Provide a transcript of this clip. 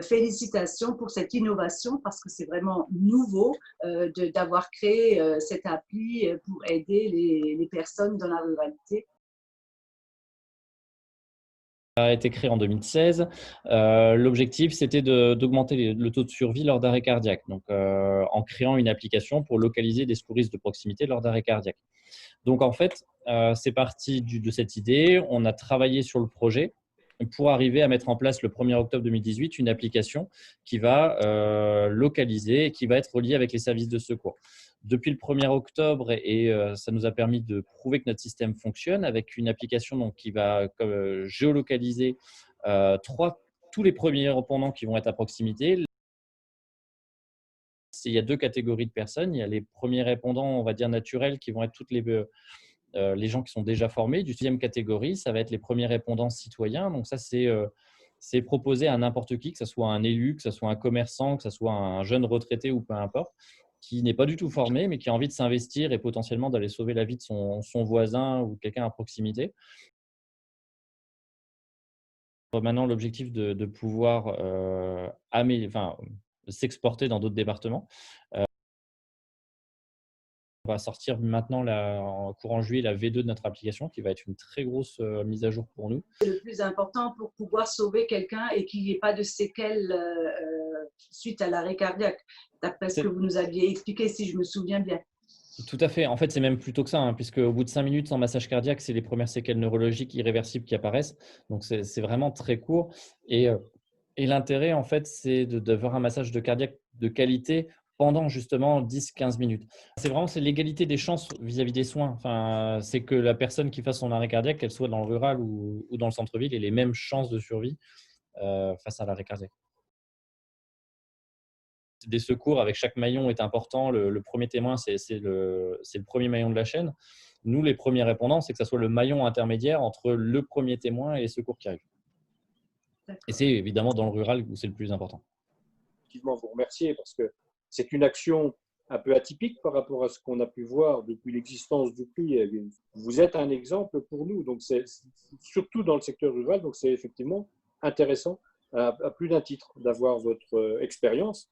félicitations pour cette innovation parce que c'est vraiment nouveau d'avoir créé cette appli pour aider les personnes dans la ruralité. A été créé en 2016. L'objectif, c'était d'augmenter le taux de survie lors d'arrêt cardiaque, donc en créant une application pour localiser des secouristes de proximité lors d'arrêt cardiaque. Donc en fait, c'est parti de cette idée. On a travaillé sur le projet pour arriver à mettre en place le 1er octobre 2018 une application qui va localiser et qui va être reliée avec les services de secours. Depuis le 1er octobre, ça nous a permis de prouver que notre système fonctionne avec une application donc, qui va géolocaliser tous les premiers répondants qui vont être à proximité. Il y a 2 catégories de personnes. Il y a les premiers répondants, on va dire naturels, qui vont être toutes les gens qui sont déjà formés. Du deuxième catégorie, ça va être les premiers répondants citoyens. Donc ça, c'est proposé à n'importe qui, que ce soit un élu, que ce soit un commerçant, que ce soit un jeune retraité ou peu importe, qui n'est pas du tout formé, mais qui a envie de s'investir et potentiellement d'aller sauver la vie de son voisin ou quelqu'un à proximité. Maintenant, l'objectif de pouvoir s'exporter dans d'autres départements. On va sortir maintenant, en courant juillet, la V2 de notre application, qui va être une très grosse mise à jour pour nous. C'est le plus important pour pouvoir sauver quelqu'un et qu'il n'y ait pas de séquelles suite à l'arrêt cardiaque, d'après ce que vous nous aviez expliqué, si je me souviens bien. Tout à fait. En fait, c'est même plutôt que ça, puisque au bout de 5 minutes sans massage cardiaque, c'est les premières séquelles neurologiques irréversibles qui apparaissent. Donc, c'est vraiment très court. Et l'intérêt, en fait, c'est d'avoir un massage cardiaque de qualité pendant justement 10-15 minutes. C'est l'égalité des chances vis-à-vis des soins. Enfin, c'est que la personne qui fasse son arrêt cardiaque, qu'elle soit dans le rural ou dans le centre-ville, ait les mêmes chances de survie face à l'arrêt cardiaque. Des secours avec chaque maillon est important. Le premier témoin, c'est le premier maillon de la chaîne. Nous, les premiers répondants, c'est que ça soit le maillon intermédiaire entre le premier témoin et les secours qui arrivent. Et c'est évidemment dans le rural où c'est le plus important. Effectivement, vous remercier parce que c'est une action un peu atypique par rapport à ce qu'on a pu voir depuis l'existence du prix. Vous êtes un exemple pour nous, donc c'est surtout dans le secteur rural, donc c'est effectivement intéressant à plus d'un titre d'avoir votre expérience.